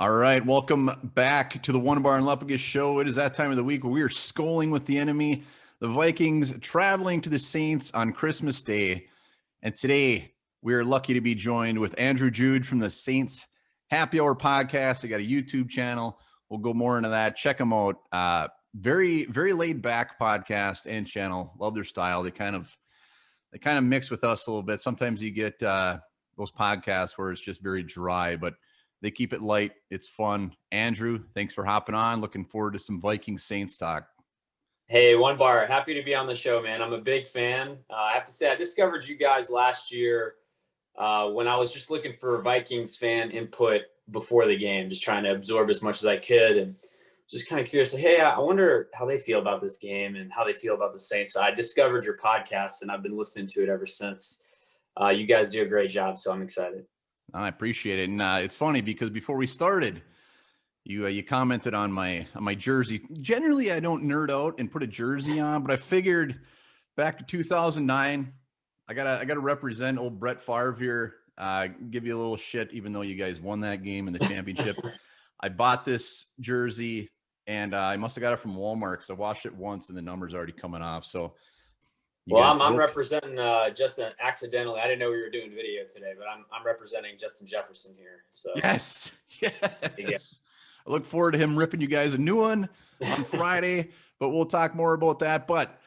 All right, welcome back to the Onebar Lupagus Show. It is that time of the week where we are SKOL'ing with the enemy, the Vikings traveling to the Saints on Christmas Day. And today we are lucky to be joined with Andrew Juge from the Saints Happy Hour podcast. They got a YouTube channel. We'll go more into that. Check them out. Very, very laid back podcast and channel. Love their style. They kind of mix with us a little bit. Sometimes you get those podcasts where it's just very dry, but they keep it light. It's fun. Andrew, thanks for hopping on. Looking forward to some Vikings Saints talk. Hey, Onebar, happy to be on the show, man. I'm a big fan. I have to say, I discovered you guys last year when I was just looking for Vikings fan input before the game, just trying to absorb as much as I could, and just kind of curious, like, hey, I wonder how they feel about this game and how they feel about the Saints. So I discovered your podcast, and I've been listening to it ever since. You guys do a great job, so I'm excited. I appreciate it. And it's funny because before we started, you commented on my jersey. Generally, I don't nerd out and put a jersey on, but I figured back to 2009, I gotta represent old Brett Favre here. Give you a little shit, even though you guys won that game in the championship. I bought this jersey, and I must have got it from Walmart because I watched it once, and the number's already coming off. So. I'm representing Justin accidentally. I didn't know we were doing video today, but I'm representing Justin Jefferson here. So yes. I look forward to him ripping you guys a new one on Friday, but we'll talk more about that. But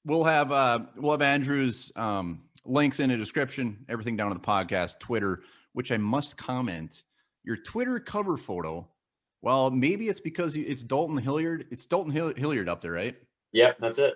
we'll have Andrew's links in the description, everything down in the podcast, Twitter, which I must comment. Your Twitter cover photo. Well, maybe it's because it's Dalton Hilliard. It's Dalton Hilliard up there, right? Yep, that's it.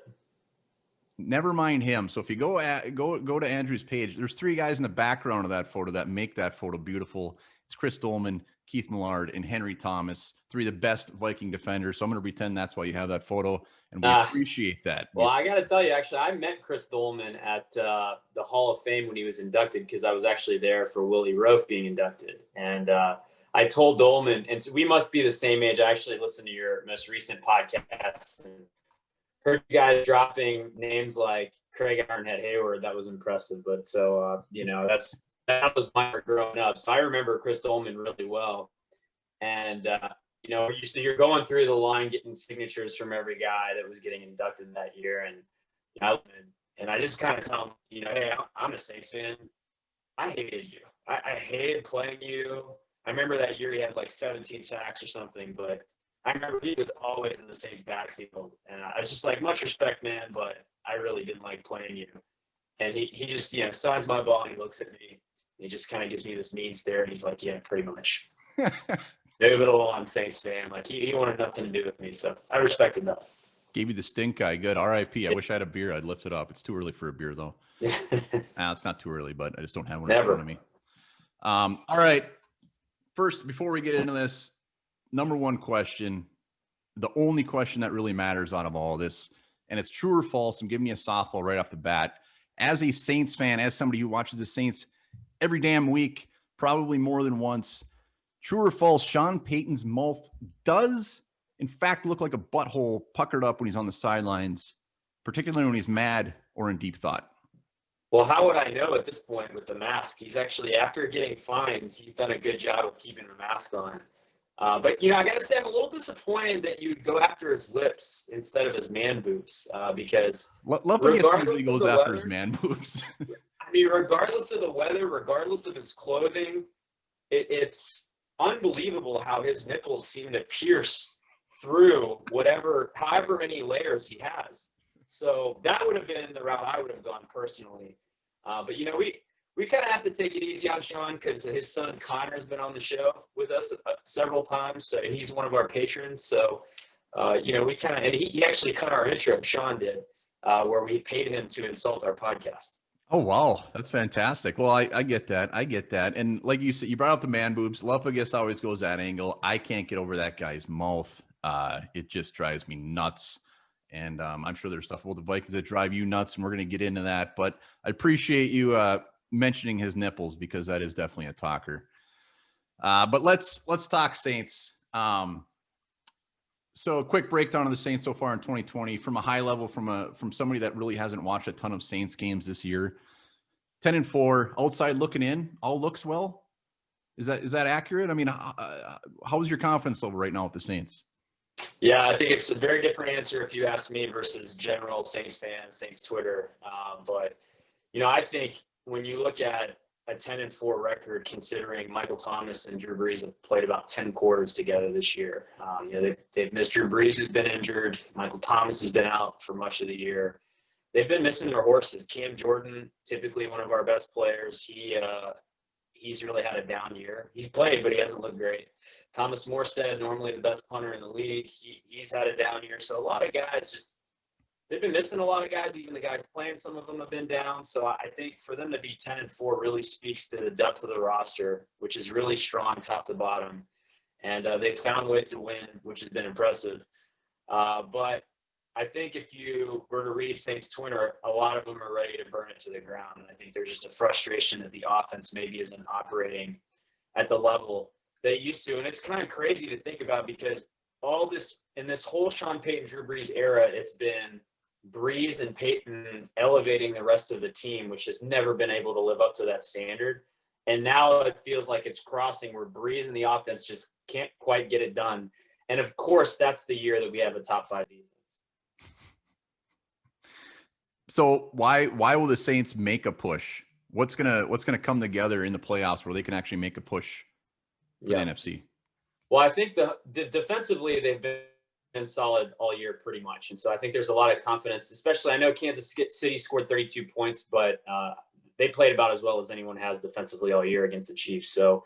Never mind him. So if you go to Andrew's page, there's three guys in the background of that photo that make that photo beautiful. It's Chris Dolman, Keith Millard, and Henry Thomas, three of the best Viking defenders. So I'm going to pretend that's why you have that photo, and we appreciate that. Well, I got to tell you, actually, I met Chris Dolman at the Hall of Fame when he was inducted because I was actually there for Willie Roaf being inducted. And I told Dolman, and so we must be the same age. I actually listened to your most recent podcast and heard you guys dropping names like Craig Ironhead Hayward. That was impressive. But so, that was my growing up. So I remember Chris Dolman really well. And, you're going through the line, getting signatures from every guy that was getting inducted that year. And I just kind of tell him, hey, I'm a Saints fan. I hated you. I hated playing you. I remember that year he had like 17 sacks or something, but I remember he was always in the Saints backfield. And I was just like, much respect, man, but I really didn't like playing you. And he just, signs my ball and he looks at me. And he just kind of gives me this mean stare. And he's like, yeah, pretty much. Move it along, Saints fan. Like, he wanted nothing to do with me. So I respected that. Gave you the stink eye. Good. R.I.P. I wish I had a beer. I'd lift it up. It's too early for a beer, though. It's not too early, but I just don't have one in front of me. All right. First, before we get into this, number one question, the only question that really matters out of all of this, and it's true or false. I'm giving you a softball right off the bat. As a Saints fan, as somebody who watches the Saints every damn week, probably more than once, true or false, Sean Payton's mouth does, in fact, look like a butthole puckered up when he's on the sidelines, particularly when he's mad or in deep thought. Well, how would I know at this point with the mask? He's actually, after getting fined, he's done a good job of keeping the mask on. But, I got to say, I'm a little disappointed that you'd go after his lips instead of his man boobs because Lupagus usually goes after his man boobs. I mean, regardless of the weather, regardless of his clothing, it's unbelievable how his nipples seem to pierce through however many layers he has. So that would have been the route I would have gone personally. But, we kind of have to take it easy on Sean because his son Connor has been on the show with us several times. So he's one of our patrons. So, we kind of, and he actually cut our intro, Sean did, where we paid him to insult our podcast. Oh, wow. That's fantastic. Well, I get that. I get that. And like you said, you brought up the man boobs. Lupagus always goes that angle. I can't get over that guy's mouth. It just drives me nuts. And I'm sure there's stuff about the Vikings that drive you nuts, and we're going to get into that. But I appreciate you mentioning his nipples because that is definitely a talker. But let's talk Saints. So a quick breakdown of the Saints so far in 2020 from a high level, from somebody that really hasn't watched a ton of Saints games this year. 10-4, outside looking in, all looks well. Is that accurate? I mean, how is your confidence level right now with the Saints? Yeah, I think it's a very different answer if you ask me versus general Saints fans, Saints Twitter. But I think when you look at a 10-4 record, considering Michael Thomas and Drew Brees have played about 10 quarters together this year, they've missed Drew Brees, who's been injured. Michael Thomas has been out for much of the year. They've been missing their horses. Cam Jordan, typically one of our best players, he's really had a down year. He's played, but he hasn't looked great. Thomas Morstead, normally the best punter in the league, he's had a down year. So a lot of guys they've been missing a lot of guys. Even the guys playing, some of them have been down. So I think for them to be 10-4 really speaks to the depth of the roster, which is really strong top to bottom. And they've found ways to win, which has been impressive. But I think if you were to read Saints Twitter, a lot of them are ready to burn it to the ground. And I think there's just a frustration that the offense maybe isn't operating at the level they used to. And it's kind of crazy to think about, because all this in this whole Sean Payton, Drew Brees era, it's been Brees and Payton elevating the rest of the team, which has never been able to live up to that standard. And now it feels like it's crossing where Brees and the offense just can't quite get it done. And of course, that's the year that we have a top 5 defense. So why will the Saints make a push? What's gonna come together in the playoffs where they can actually make a push for the NFC? Well, I think the defensively they've been solid all year pretty much, and so I think there's a lot of confidence. Especially, I know Kansas City scored 32 points, but they played about as well as anyone has defensively all year against the Chiefs. So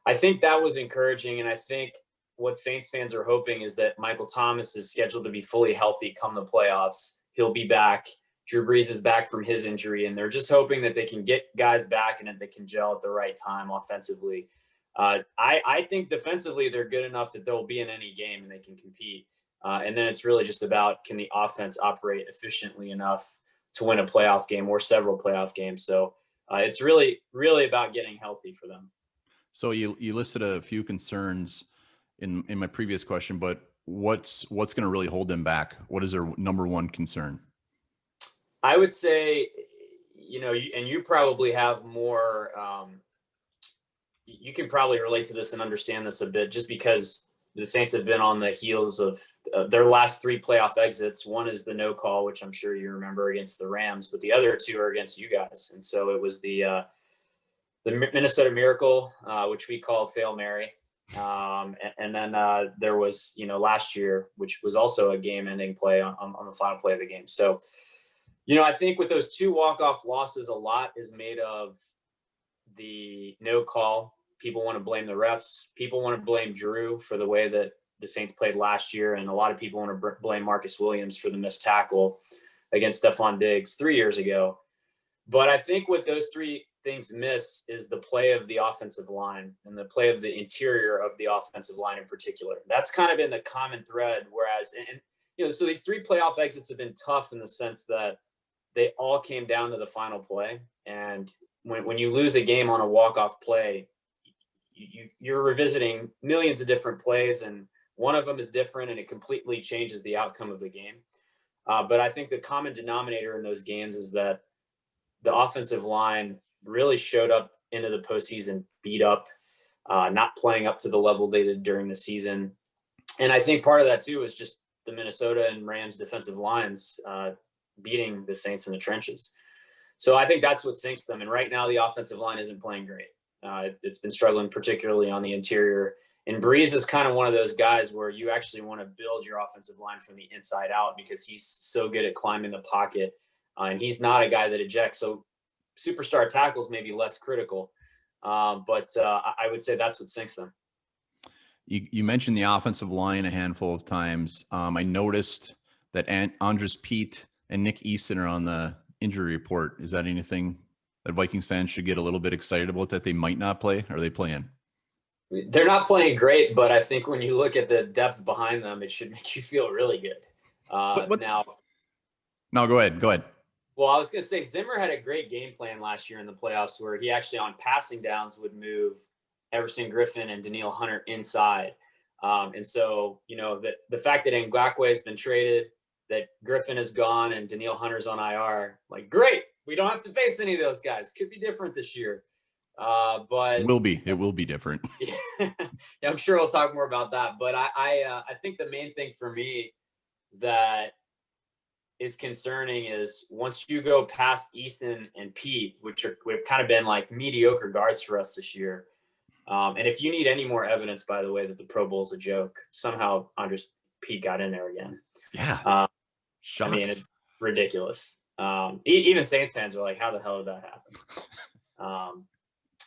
I think that was encouraging, and I think what Saints fans are hoping is that Michael Thomas is scheduled to be fully healthy come the playoffs. He'll be back. Drew Brees is back from his injury, and they're just hoping that they can get guys back and that they can gel at the right time offensively. I think defensively they're good enough that they'll be in any game and they can compete. And then it's really just about, can the offense operate efficiently enough to win a playoff game or several playoff games? So it's really, really about getting healthy for them. So you listed a few concerns in my previous question, but what's going to really hold them back? What is their number one concern? I would say, and you probably have more, you can probably relate to this and understand this a bit, just because the Saints have been on the heels of their last 3 playoff exits. One is the no call, which I'm sure you remember, against the Rams, but the other 2 are against you guys. And so it was the Minnesota Miracle, which we call Fail Mary. And then there was, last year, which was also a game-ending play on the final play of the game. So, I think with those 2 walk-off losses, a lot is made of the no call. People want to blame the refs. People want to blame Drew for the way that the Saints played last year. And a lot of people want to blame Marcus Williams for the missed tackle against Stephon Diggs 3 years ago. But I think what those 3 things miss is the play of the offensive line and the play of the interior of the offensive line in particular. That's kind of been the common thread. Whereas, so these 3 playoff exits have been tough in the sense that they all came down to the final play. And when you lose a game on a walk-off play, you're revisiting millions of different plays, and one of them is different, and it completely changes the outcome of the game. But I think the common denominator in those games is that the offensive line really showed up into the postseason beat up, not playing up to the level they did during the season. And I think part of that too is just the Minnesota and Rams defensive lines beating the Saints in the trenches. So I think that's what sinks them. And right now the offensive line isn't playing great. It's been struggling, particularly on the interior. And Brees is kind of one of those guys where you actually want to build your offensive line from the inside out, because he's so good at climbing the pocket. And he's not a guy that ejects. So superstar tackles may be less critical. But I would say that's what sinks them. You mentioned the offensive line a handful of times. I noticed that Andres Pete and Nick Easton are on the injury report. Is that anything that Vikings fans should get a little bit excited about, that they might not play? Or are they playing? They're not playing great, but I think when you look at the depth behind them, it should make you feel really good. Now, no, go ahead. Well, I was going to say Zimmer had a great game plan last year in the playoffs, where he actually on passing downs would move Everson Griffin and Danielle Hunter inside. And so, the fact that Ngakoue has been traded, that Griffin is gone and Danielle Hunter's on IR, like, great. We don't have to face any of those guys. Could be different this year. But it will be different. yeah, I'm sure we'll talk more about that. But I think the main thing for me that is concerning is once you go past Easton and Pete, which we've kind of been like mediocre guards for us this year. And if you need any more evidence, by the way, that the Pro Bowl is a joke, somehow Andres Pete got in there again. Yeah. I mean, it's ridiculous. Even Saints fans are like, how the hell did that happen?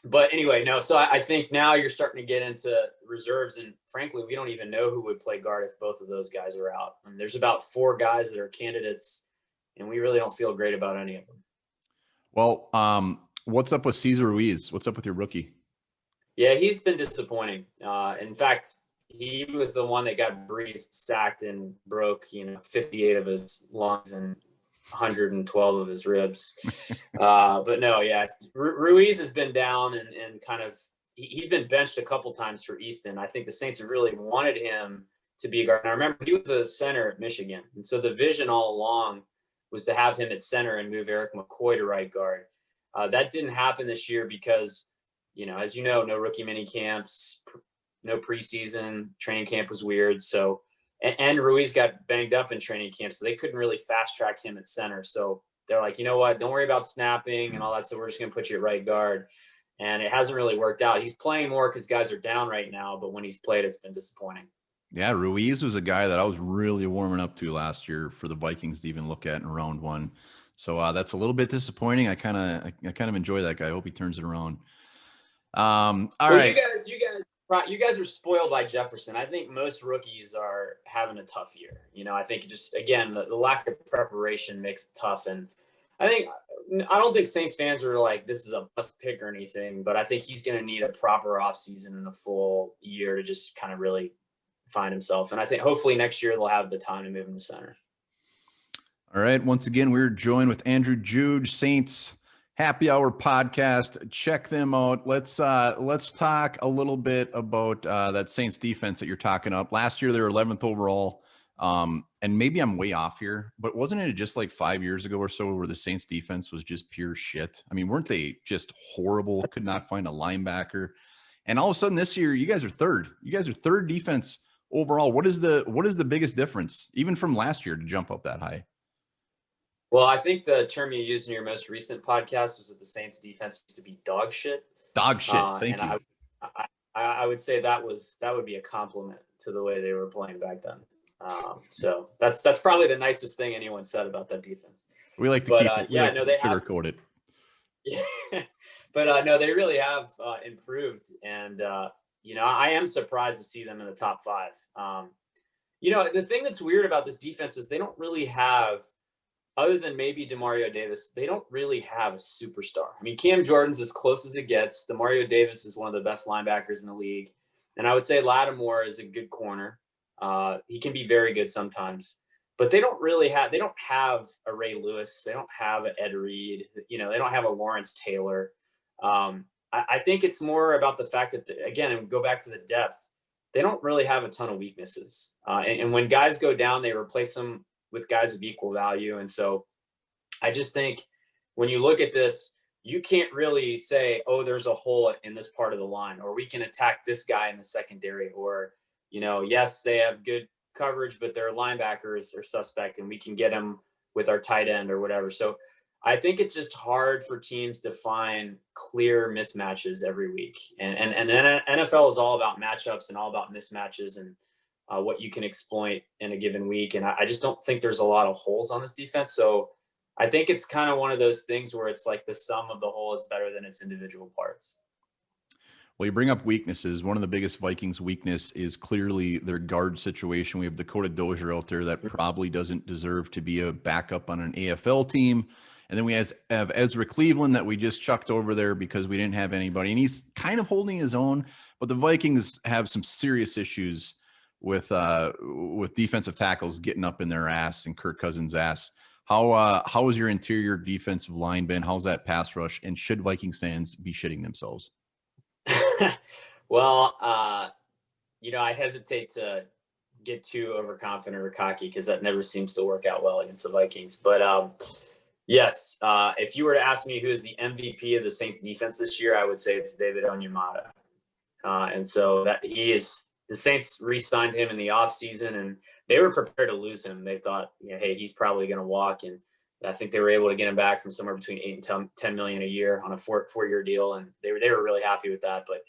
But anyway, no. So I think now you're starting to get into reserves, and frankly, we don't even know who would play guard if both of those guys are out. And there's about 4 guys that are candidates, and we really don't feel great about any of them. Well, what's up with Cesar Ruiz? What's up with your rookie? Yeah, he's been disappointing. In fact, he was the one that got Breeze sacked and broke, 58 of his lungs and 112 of his ribs. But no, yeah, Ruiz has been down and kind of he's been benched a couple times for Easton. I think the Saints have really wanted him to be a guard. And I remember he was a center at Michigan, and so the vision all along was to have him at center and move Eric McCoy to right guard. That didn't happen this year because, as you know, no rookie mini camps, no preseason. Training camp was weird. So, and Ruiz got banged up in training camp, so they couldn't really fast track him at center. So they're like, you know what? Don't worry about snapping and all that. So we're just going to put you at right guard. And it hasn't really worked out. He's playing more because guys are down right now, but when he's played, it's been disappointing. Yeah, Ruiz was a guy that I was really warming up to last year for the Vikings to even look at in round 1. So that's a little bit disappointing. I kind of enjoy that guy. I hope he turns it around. All right. You guys are spoiled by Jefferson. I think most rookies are having a tough year. I think just, again, the lack of preparation makes it tough. And I don't think Saints fans are like, this is a must pick or anything, but I think he's going to need a proper offseason and a full year to just kind of really find himself. And I think hopefully next year they'll have the time to move him to center. All right. Once again, we're joined with Andrew Juge, Saints Happy Hour podcast. Check them out. Let's talk a little bit about that Saints defense that you're talking up. Last year they were 11th overall. And maybe I'm way off here, but wasn't it just like 5 years ago or so where the Saints defense was just pure shit? I mean, weren't they just horrible? Could not find a linebacker. And all of a sudden this year, you guys are third. You guys are third defense overall. What is the biggest difference, even from last year, to jump up that high? Well, I think the term you used in your most recent podcast was that the Saints defense used to be dog shit. Dog shit. Thank you. I would say that would be a compliment to the way they were playing back then. So that's probably the nicest thing anyone said about that defense. We like to sugarcoat it. Yeah, but no, they really have improved, and I am surprised to see them in the top 5. The thing that's weird about this defense is they don't really have, other than maybe Demario Davis, they don't really have a superstar. I mean, Cam Jordan's as close as it gets. Demario Davis is one of the best linebackers in the league, and I would say Lattimore is a good corner. He can be very good sometimes, but they don't have a Ray Lewis. They don't have an Ed Reed. They don't have a Lawrence Taylor. I think it's more about the fact that, again, go back to the depth. They don't really have a ton of weaknesses. And when guys go down, they replace them with guys of equal value. And so I just think when you look at this, you can't really say, oh, there's a hole in this part of the line, or we can attack this guy in the secondary, or, yes, they have good coverage, but their linebackers are suspect and we can get them with our tight end or whatever. So I think it's just hard for teams to find clear mismatches every week. And NFL is all about matchups and all about mismatches and what you can exploit in a given week. And I just don't think there's a lot of holes on this defense. So I think it's kind of one of those things where it's like the sum of the whole is better than its individual parts. Well, you bring up weaknesses. One of the biggest Vikings weakness is clearly their guard situation. We have Dakota Dozier out there that probably doesn't deserve to be a backup on an AFL team. And then we have Ezra Cleveland that we just chucked over there because we didn't have anybody. And he's kind of holding his own, but the Vikings have some serious issues with defensive tackles getting up in their ass and Kirk Cousins' ass. How has your interior defensive line been? How's that pass rush? And should Vikings fans be shitting themselves? Well, I hesitate to get too overconfident or cocky because that never seems to work out well against the Vikings. But Yes. If you were to ask me who is the MVP of the Saints defense this year, I would say it's David Onyemata. And so that the Saints re-signed him in the offseason, and they were prepared to lose him. They thought, hey, he's probably going to walk. And I think they were able to get him back from somewhere between $8 and $10 million a year on a four-year deal. And they were really happy with that. But,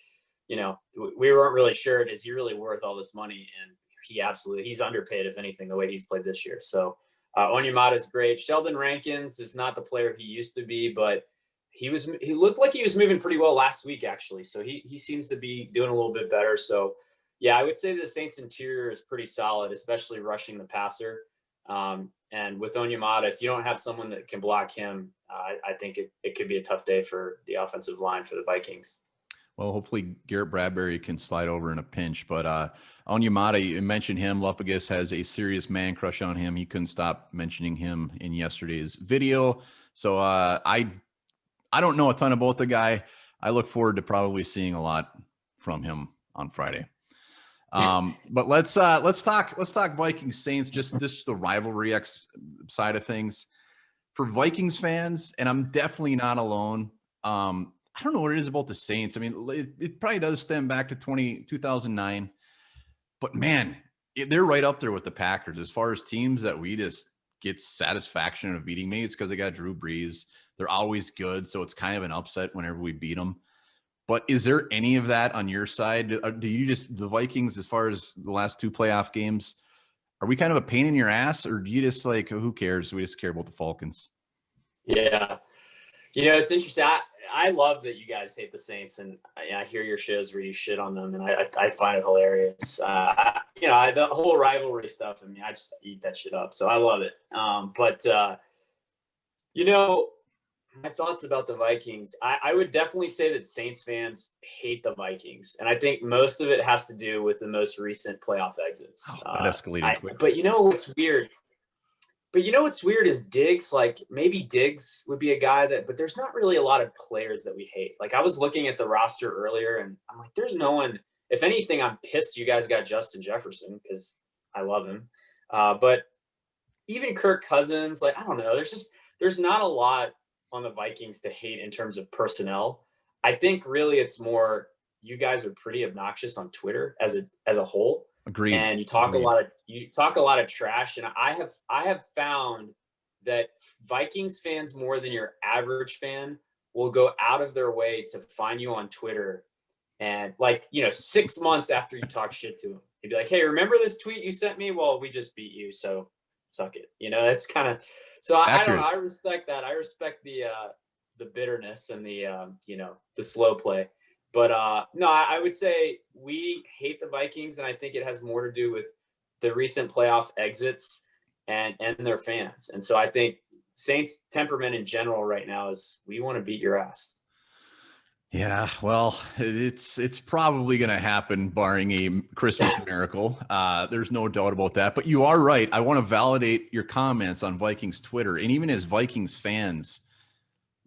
we weren't really sure, is he really worth all this money? And he's underpaid, if anything, the way he's played this year. So Onyemata is great. Sheldon Rankins is not the player he used to be, but he looked like he was moving pretty well last week, actually. So he seems to be doing a little bit better. So yeah, I would say the Saints interior is pretty solid, especially rushing the passer. And with Onyemata, if you don't have someone that can block him, I think it could be a tough day for the offensive line for the Vikings. Well, hopefully Garrett Bradbury can slide over in a pinch. But Onyemata, you mentioned him. Lupagus has a serious man crush on him. He couldn't stop mentioning him in yesterday's video. So I don't know a ton about the guy. I look forward to probably seeing a lot from him on Friday. But let's talk Vikings Saints, just the rivalry side of things for Vikings fans. And I'm definitely not alone. I don't know what it is about the Saints. I mean, it probably does stem back to 2009, but man, they're right up there with the Packers as far as teams that we just get satisfaction of beating. Maybe it's because they got Drew Brees. They're always good, so it's kind of an upset whenever we beat them. But is there any of that on your side? Do you just, the Vikings, as far as the last two playoff games, are we kind of a pain in your ass, or do you just like, who cares? We just care about the Falcons. Yeah. It's interesting. I love that you guys hate the Saints, and I hear your shows where you shit on them, and I find it hilarious. The whole rivalry stuff, I mean, I just eat that shit up. So I love it. My thoughts about the Vikings, I would definitely say that Saints fans hate the Vikings. And I think most of it has to do with the most recent playoff exits. That escalated quickly. But what's weird? What's weird is Diggs, like maybe Diggs would be a guy but there's not really a lot of players that we hate. Like I was looking at the roster earlier and I'm like, there's no one. If anything, I'm pissed you guys got Justin Jefferson because I love him. But even Kirk Cousins, like, I don't know. There's not a lot on the Vikings to hate in terms of personnel. I think really it's more you guys are pretty obnoxious on Twitter as a whole. Agreed. And you talk a lot of trash. And I have found that Vikings fans more than your average fan will go out of their way to find you on Twitter. And 6 months after you talk shit to them, he'd be like, hey, remember this tweet you sent me? Well, we just beat you. So suck it. That's kind of, so I don't know. I respect that. I respect the bitterness and the slow play. But no, I would say we hate the Vikings, and I think it has more to do with the recent playoff exits and their fans. And so I think Saints temperament in general right now is we want to beat your ass. Yeah, well, it's probably going to happen barring a Christmas miracle. There's no doubt about that. But you are right. I want to validate your comments on Vikings Twitter, and even as Vikings fans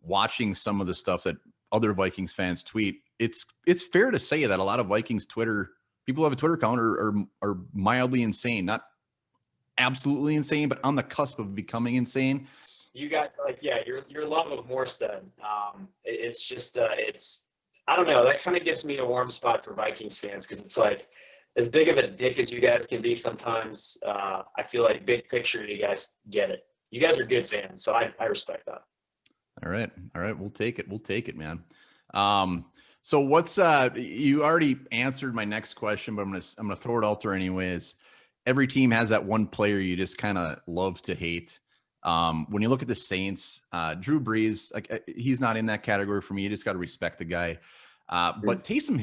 watching some of the stuff that other Vikings fans tweet, it's fair to say that a lot of Vikings Twitter people who have a Twitter account are mildly insane, not absolutely insane, but on the cusp of becoming insane. You guys, your love of Morstead. It's just I don't know. That kind of gives me a warm spot for Vikings fans because it's like as big of a dick as you guys can be sometimes. I feel like big picture, you guys get it. You guys are good fans, so I respect that. All right. We'll take it, man. So what's you already answered my next question, but I'm gonna throw it out there anyways. Every team has that one player you just kind of love to hate. When you look at the Saints, Drew Brees, he's not in that category for me. You just got to respect the guy. But Taysom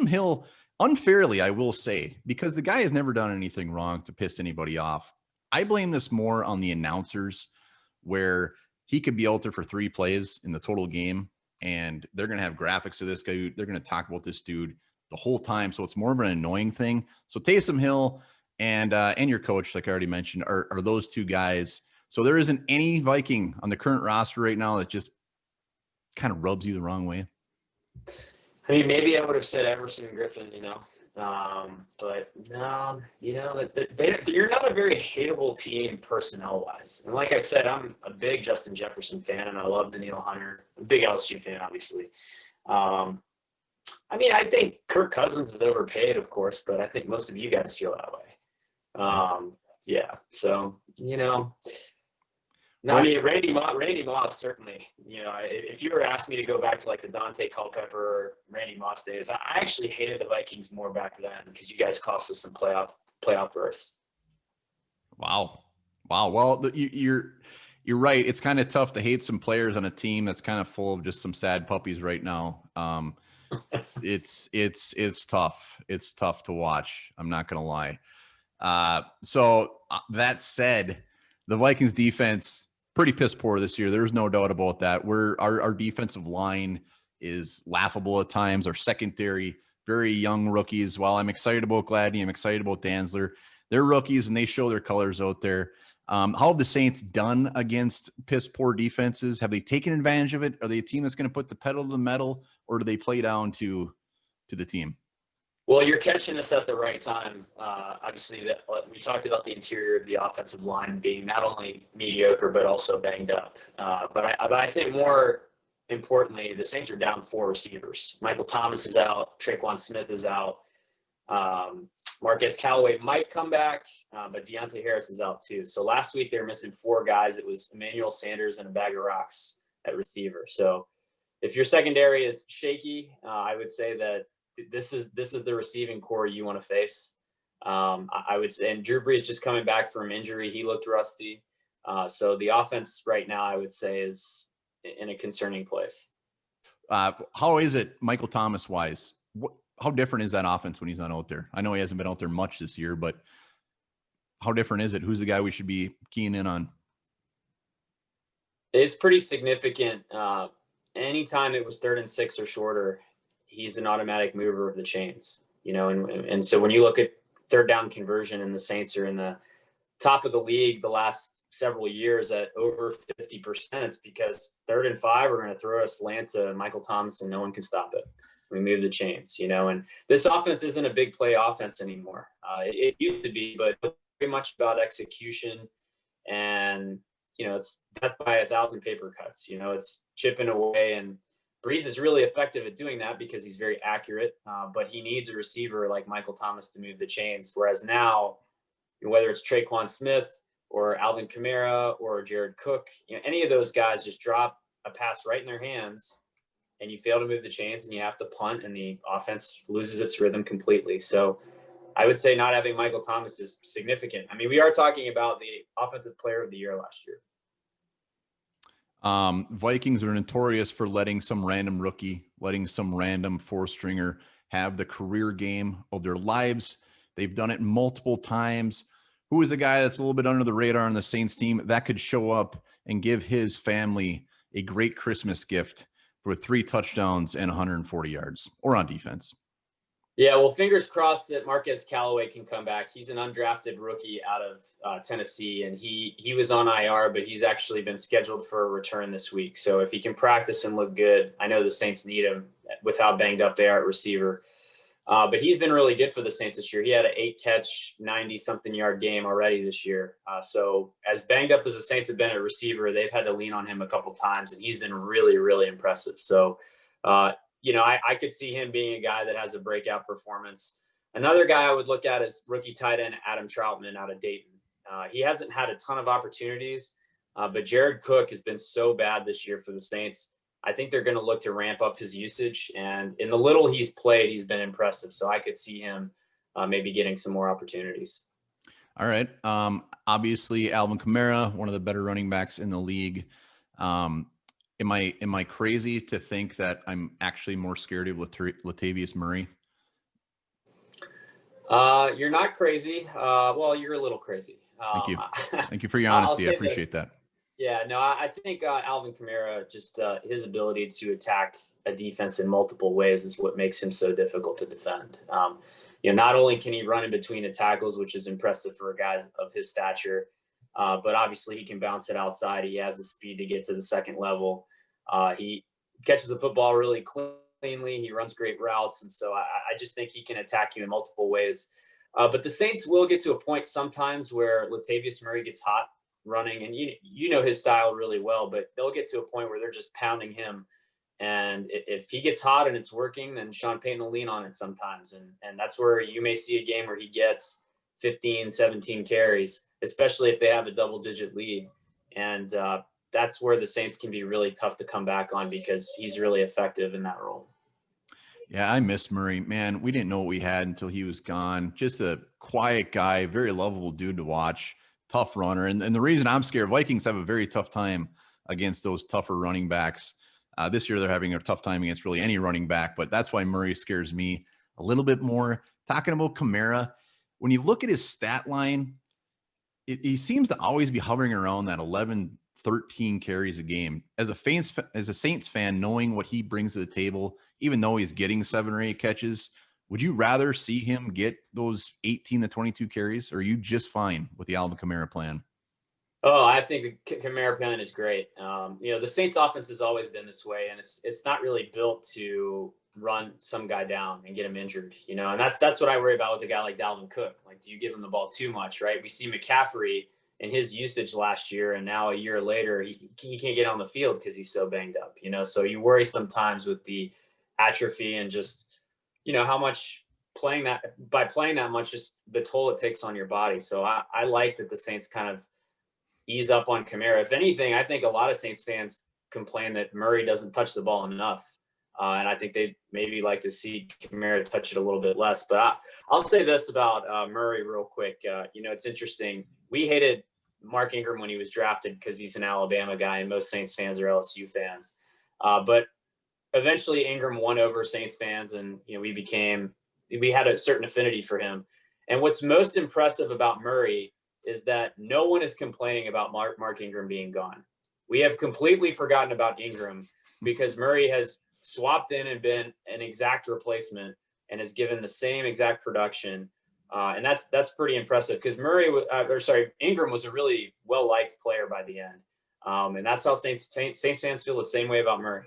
Hill, unfairly, I will say, because the guy has never done anything wrong to piss anybody off. I blame this more on the announcers, where he could be out there for 3 plays in the total game, and they're going to have graphics of this guy. They're going to talk about this dude the whole time. So it's more of an annoying thing. So Taysom Hill and your coach, like I already mentioned, are those 2 guys. So there isn't any Viking on the current roster right now that just kind of rubs you the wrong way. I mean, maybe I would have said Everson Griffin, But no, you're not a very hateable team personnel-wise. And like I said, I'm a big Justin Jefferson fan, and I love Danielle Hunter. I'm a big LSU fan, obviously. I think Kirk Cousins is overpaid, of course, but I think most of you guys feel that way. Yeah. So, no, Randy Moss, certainly, if you were asked me to go back to like the Dante Culpepper, Randy Moss days, I actually hated the Vikings more back then because you guys cost us some playoff berths. Wow. Well, you're right. It's kind of tough to hate some players on a team that's kind of full of just some sad puppies right now. It's tough. It's tough to watch. I'm not going to lie. So that said, the Vikings defense, pretty piss poor this year. There's no doubt about that. Our defensive line is laughable at times. Our secondary, very young rookies. While I'm excited about Gladney, I'm excited about Dantzler. They're rookies and they show their colors out there. How have the Saints done against piss poor defenses? Have they taken advantage of it? Are they a team that's going to put the pedal to the metal, or do they play down to the team? Well, you're catching us at the right time. Obviously, we talked about the interior of the offensive line being not only mediocre but also banged up. But I think more importantly, the Saints are down 4 receivers. Michael Thomas is out. Traquan Smith is out. Marquez Callaway might come back, but Deontay Harris is out too. So last week they were missing 4 guys. It was Emmanuel Sanders and a bag of rocks at receiver. So if your secondary is shaky, I would say that this is the receiving core you want to face. I would say, and Drew Brees just coming back from injury, he looked rusty. So the offense right now, I would say, is in a concerning place. How is it Michael Thomas wise? How different is that offense when he's not out there? I know he hasn't been out there much this year, but how different is it? Who's the guy we should be keying in on? It's pretty significant. Anytime it was 3rd and 6 or shorter, he's an automatic mover of the chains, and so when you look at 3rd down conversion, and the Saints are in the top of the league the last several years at over 50%, it's because 3rd and 5 are going to throw a slant to Michael Thomas and no one can stop it. We move the chains, and this offense isn't a big play offense anymore. It used to be, but very much about execution, and it's death by 1,000 paper cuts. It's chipping away, and Brees is really effective at doing that because he's very accurate, but he needs a receiver like Michael Thomas to move the chains. Whereas now, whether it's Traquan Smith or Alvin Kamara or Jared Cook, any of those guys just drop a pass right in their hands, and you fail to move the chains, and you have to punt, and the offense loses its rhythm completely. So I would say not having Michael Thomas is significant. We are talking about the offensive player of the year last year. Vikings are notorious for letting some random rookie, letting some random 4-stringer have the career game of their lives. They've done it multiple times. Who is a guy that's a little bit under the radar on the Saints team that could show up and give his family a great Christmas gift for 3 touchdowns and 140 yards, or on defense? Yeah, well, fingers crossed that Marquez Callaway can come back. He's an undrafted rookie out of Tennessee, and he was on IR, but he's actually been scheduled for a return this week. So if he can practice and look good, I know the Saints need him with how banged up they are at receiver. But he's been really good for the Saints this year. He had an 8-catch, 90-something yard game already this year. So as banged up as the Saints have been at receiver, they've had to lean on him a couple times, and he's been really, really impressive. So, I could see him being a guy that has a breakout performance. Another guy I would look at is rookie tight end Adam Troutman out of Dayton. He hasn't had a ton of opportunities, but Jared Cook has been so bad this year for the Saints. I think they're going to look to ramp up his usage, and in the little he's played, he's been impressive. So I could see him maybe getting some more opportunities. All right. Obviously, Alvin Kamara, one of the better running backs in the league. Am I crazy to think that I'm actually more scared of Latavius Murray? You're not crazy. Well, you're a little crazy. Thank you. Thank you for your honesty. I appreciate that. Yeah, no, I think Alvin Kamara, just his ability to attack a defense in multiple ways is what makes him so difficult to defend. Not only can he run in between the tackles, which is impressive for a guy of his stature, but obviously he can bounce it outside. He has the speed to get to the second level. He catches the football really clean. cleanly. He runs great routes. And so I just think he can attack you in multiple ways. But the Saints will get to a point sometimes where Latavius Murray gets hot running, and you know his style really well, but they'll get to a point where they're just pounding him. And if he gets hot and it's working, then Sean Payton will lean on it sometimes. And that's where you may see a game where he gets 15, 17 carries, especially if they have a double-digit lead. And that's where the Saints can be really tough to come back on because he's really effective in that role. Yeah, I miss Murray. Man, we didn't know what we had until he was gone. Just a quiet guy, very lovable dude to watch, tough runner. And the reason I'm scared, Vikings have a very tough time against those tougher running backs. This year they're having a tough time against really any running back, but that's why Murray scares me a little bit more. Talking about Kamara, when you look at his stat line, he seems to always be hovering around that 11, 13 carries a game. As a Saints fan, knowing what he brings to the table, even though he's getting 7 or 8 catches, would you rather see him get those 18 to 22 carries, or are you just fine with the Alvin Kamara plan? Oh, I think the Kamara plan is great. The Saints offense has always been this way, and it's not really built to run some guy down and get him injured, and that's what I worry about with a guy like Dalvin Cook. Like, do you give him the ball too much, right? We see McCaffrey and his usage last year, and now a year later, he can't get on the field because he's so banged up, so you worry sometimes with the atrophy and just, how much playing that much, just the toll it takes on your body. So I like that the Saints kind of ease up on Kamara. If anything, I think a lot of Saints fans complain that Murray doesn't touch the ball enough. And I think they'd maybe like to see Kamara touch it a little bit less. But I'll say this about Murray real quick. It's interesting. We hated Mark Ingram when he was drafted because he's an Alabama guy, and most Saints fans are LSU fans. But eventually Ingram won over Saints fans, and we had a certain affinity for him. And what's most impressive about Murray is that no one is complaining about Mark Ingram being gone. We have completely forgotten about Ingram because Murray has swapped in and been an exact replacement and has given the same exact production. And that's pretty impressive because Ingram was a really well-liked player by the end. And that's how Saints fans feel the same way about Murray.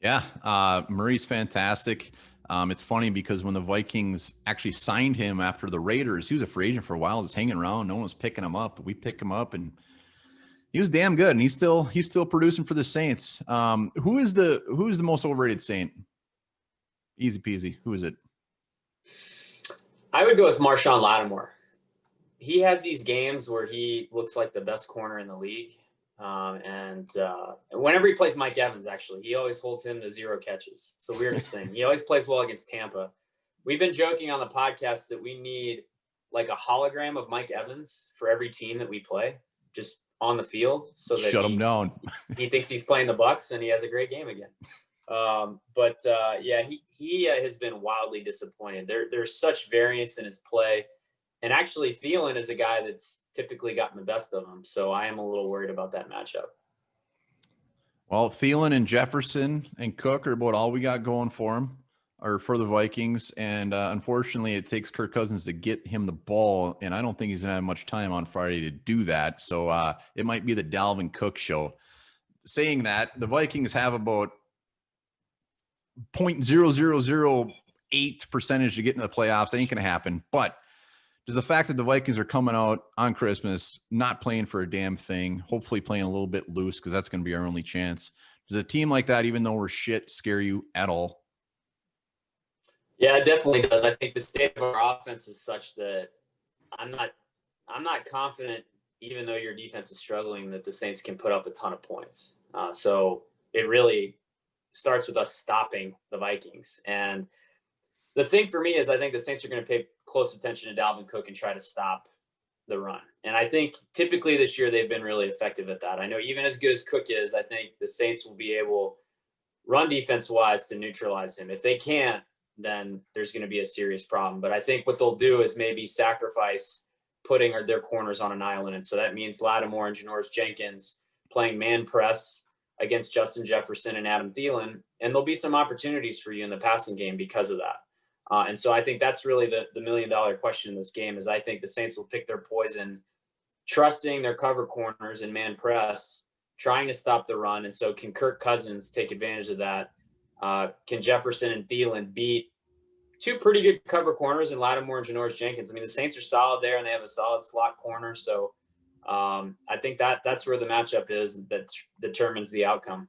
Yeah, Murray's fantastic. It's funny because when the Vikings actually signed him after the Raiders, he was a free agent for a while, just hanging around. No one was picking him up, but we picked him up, and he was damn good. And he's still producing for the Saints. Who is the most overrated Saint? Easy peasy. Who is it? I would go with Marshawn Lattimore. He has these games where he looks like the best corner in the league. And whenever he plays Mike Evans, actually, he always holds him to 0 catches. It's the weirdest thing. He always plays well against Tampa. We've been joking on the podcast that we need like a hologram of Mike Evans for every team that we play, just on the field, so that shut him down. He thinks he's playing the Bucs and he has a great game again. He has been wildly disappointed. There's such variance in his play, and actually Thielen is a guy that's typically gotten the best of him. So I am a little worried about that matchup. Well, Thielen and Jefferson and Cook are about all we got going for him, or for the Vikings. And unfortunately, it takes Kirk Cousins to get him the ball, and I don't think he's going to have much time on Friday to do that. So it might be the Dalvin Cook show. Saying that, the Vikings have about 0.0008% to get into the playoffs. That ain't going to happen. But does the fact that the Vikings are coming out on Christmas, not playing for a damn thing, hopefully playing a little bit loose because that's going to be our only chance, does a team like that, even though we're shit, scare you at all? Yeah, it definitely does. I think the state of our offense is such that I'm not confident, even though your defense is struggling, that the Saints can put up a ton of points. So it really starts with us stopping the Vikings. And the thing for me is I think the Saints are going to pay close attention to Dalvin Cook and try to stop the run. And I think typically this year they've been really effective at that. I know even as good as Cook is, I think the Saints will be able, run defense-wise, to neutralize him. If they can't, then there's going to be a serious problem. But I think what they'll do is maybe sacrifice putting their corners on an island. And so that means Lattimore and Janoris Jenkins playing man press against Justin Jefferson and Adam Thielen. And there'll be some opportunities for you in the passing game because of that. And so I think that's really the $1 million question in this game is I think the Saints will pick their poison, trusting their cover corners and man press, trying to stop the run. And so can Kirk Cousins take advantage of that Can Jefferson and Thielen beat two pretty good cover corners in Lattimore and Janoris Jenkins? I mean, the Saints are solid there, and they have a solid slot corner. So I think that's where the matchup is that determines the outcome.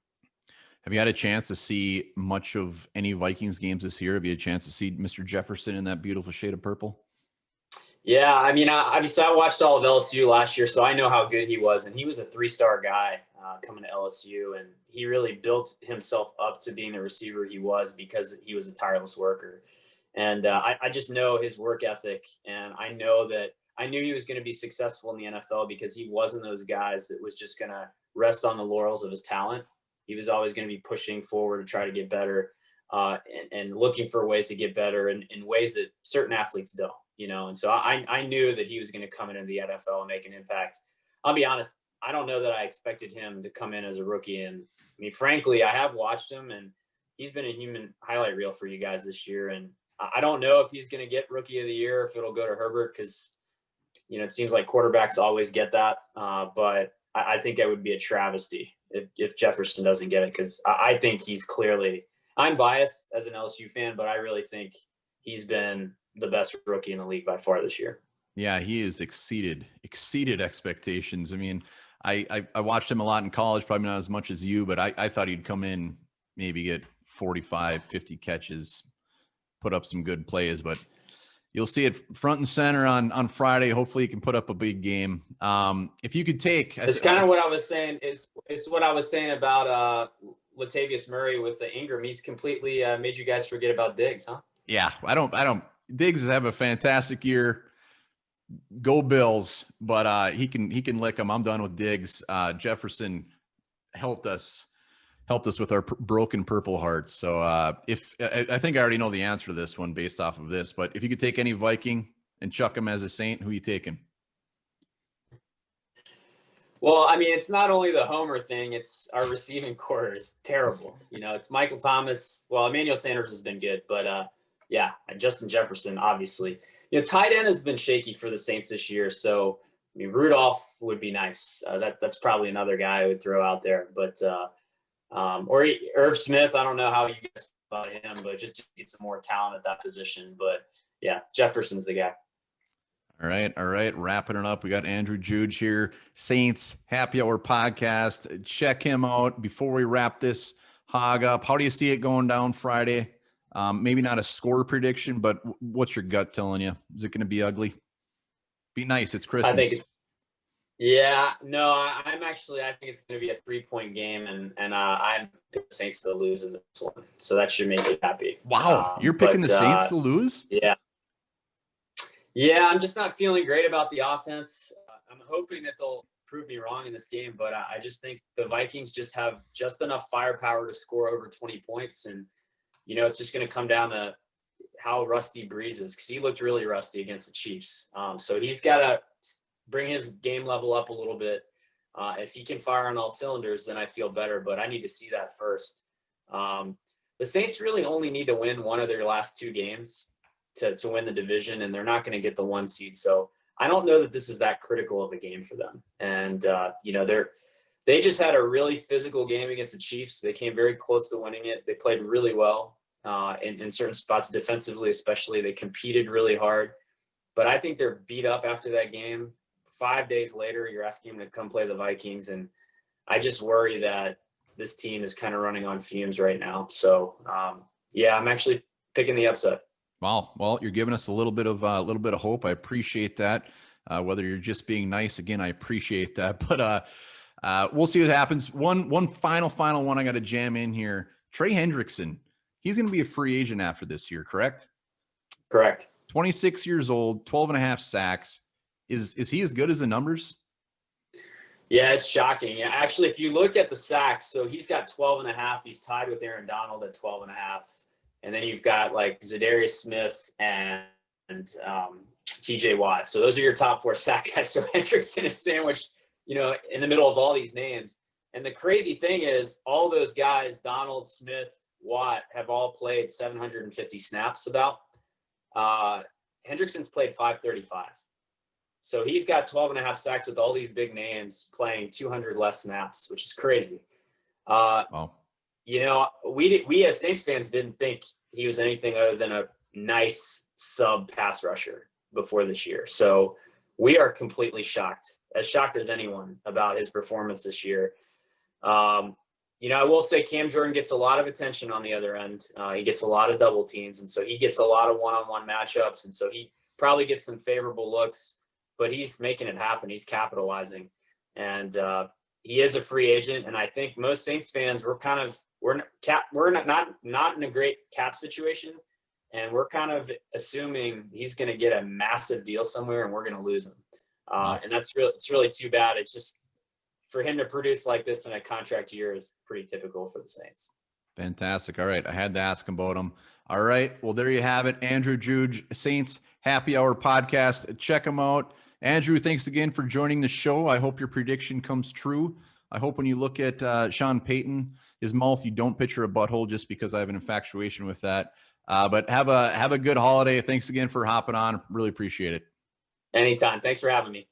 Have you had a chance to see much of any Vikings games this year? Have you had a chance to see Mr. Jefferson in that beautiful shade of purple? Yeah, I mean, obviously I watched all of LSU last year, so I know how good he was, and he was a 3-star guy coming to LSU, and he really built himself up to being the receiver he was because he was a tireless worker. And I just know his work ethic, and I knew he was going to be successful in the NFL because he wasn't those guys that was just going to rest on the laurels of his talent. He was always going to be pushing forward to try to get better and looking for ways to get better in ways that certain athletes don't, And so I knew that he was going to come into the NFL and make an impact. I'll be honest, I don't know that I expected him to come in as a rookie. And I mean, frankly, I have watched him, and he's been a human highlight reel for you guys this year. And I don't know if he's going to get Rookie of the Year, if it'll go to Herbert, because, it seems like quarterbacks always get that. But I think that would be a travesty if Jefferson doesn't get it, because I think he's clearly – I'm biased as an LSU fan, but I really think he's been the best rookie in the league by far this year. Yeah, he has exceeded expectations. I mean, I watched him a lot in college, probably not as much as you, but I thought he'd come in, maybe get 45, 50 catches, put up some good plays, but you'll see it front and center on Friday. Hopefully he can put up a big game. If you could take, it's kind of what I was saying is what I was saying about Latavius Murray with the Ingram. He's completely made you guys forget about Diggs, huh? Yeah, I don't Diggs is having a fantastic year. Go Bills, but he can lick them. I'm done with Diggs. Jefferson helped us with our broken purple hearts. So if I think I already know the answer to this one based off of this, but if you could take any Viking and chuck him as a Saint, who are you taking? Well, I mean, it's not only the homer thing, it's our receiving core is terrible. It's Michael Thomas. Well, Emmanuel Sanders has been good, but yeah, Justin Jefferson, obviously. Tight end has been shaky for the Saints this year. So, I mean, Rudolph would be nice. That's probably another guy I would throw out there. But or Irv Smith, I don't know how you guys feel about him, but just to get some more talent at that position. But yeah, Jefferson's the guy. All right. Wrapping it up. We got Andrew Juge here, Saints Happy Hour podcast. Check him out before we wrap this hog up. How do you see it going down Friday? Maybe not a score prediction, but what's your gut telling you? Is it going to be ugly? Be nice. It's Christmas. I think I think it's going to be a 3-point game, and I'm picking the Saints to lose in this one. So that should make me happy. Wow. You're picking the Saints to lose? Yeah. Yeah. I'm just not feeling great about the offense. I'm hoping that they'll prove me wrong in this game, but I just think the Vikings just have just enough firepower to score over 20 points. And, it's just going to come down to how rusty Breeze is, because he looked really rusty against the Chiefs. So he's got to bring his game level up a little bit. If he can fire on all cylinders, then I feel better, but I need to see that first. The Saints really only need to win one of their last 2 games to win the division, and they're not going to get the 1 seed. So I don't know that this is that critical of a game for them. And, they just had a really physical game against the Chiefs. They came very close to winning it. They played really well in certain spots defensively, especially. They competed really hard. But I think they're beat up after that game. 5 days later, you're asking them to come play the Vikings. And I just worry that this team is kind of running on fumes right now. So, yeah, I'm actually picking the upset. Wow. Well, you're giving us a little bit of hope. I appreciate that. Whether you're just being nice, again, I appreciate that. But we'll see what happens. One final one I got to jam in here. Trey Hendrickson, he's going to be a free agent after this year, correct? Correct. 26 years old, 12 and a half sacks. Is he as good as the numbers? Yeah, it's shocking. Yeah, actually, if you look at the sacks, so he's got 12 and a half. He's tied with Aaron Donald at 12 and a half. And then you've got like Zadarius Smith and TJ Watt. So those are your top 4 sack guys. So Hendrickson is sandwiched, in the middle of all these names. And the crazy thing is all those guys, Donald, Smith, Watt, have all played 750 snaps about. Hendrickson's played 535. So he's got 12 and a half sacks with all these big names playing 200 less snaps, which is crazy. Wow. we as Saints fans didn't think he was anything other than a nice sub pass rusher before this year. So we are completely shocked as anyone about his performance this year. I will say Cam Jordan gets a lot of attention on the other end. He gets a lot of double teams, and so he gets a lot of one-on-one matchups, and so he probably gets some favorable looks, but he's making it happen. He's capitalizing, and he is a free agent. And I think most Saints fans, we're not in a great cap situation, and we're kind of assuming he's going to get a massive deal somewhere, and we're going to lose him. And it's really too bad. It's just, for him to produce like this in a contract year is pretty typical for the Saints. Fantastic. All right. I had to ask about him. All right. Well, there you have it. Andrew Juge, Saints Happy Hour podcast. Check him out. Andrew, thanks again for joining the show. I hope your prediction comes true. I hope when you look at Sean Payton, his mouth, you don't picture a butthole, just because I have an infatuation with that. But have a good holiday. Thanks again for hopping on. Really appreciate it. Anytime. Thanks for having me.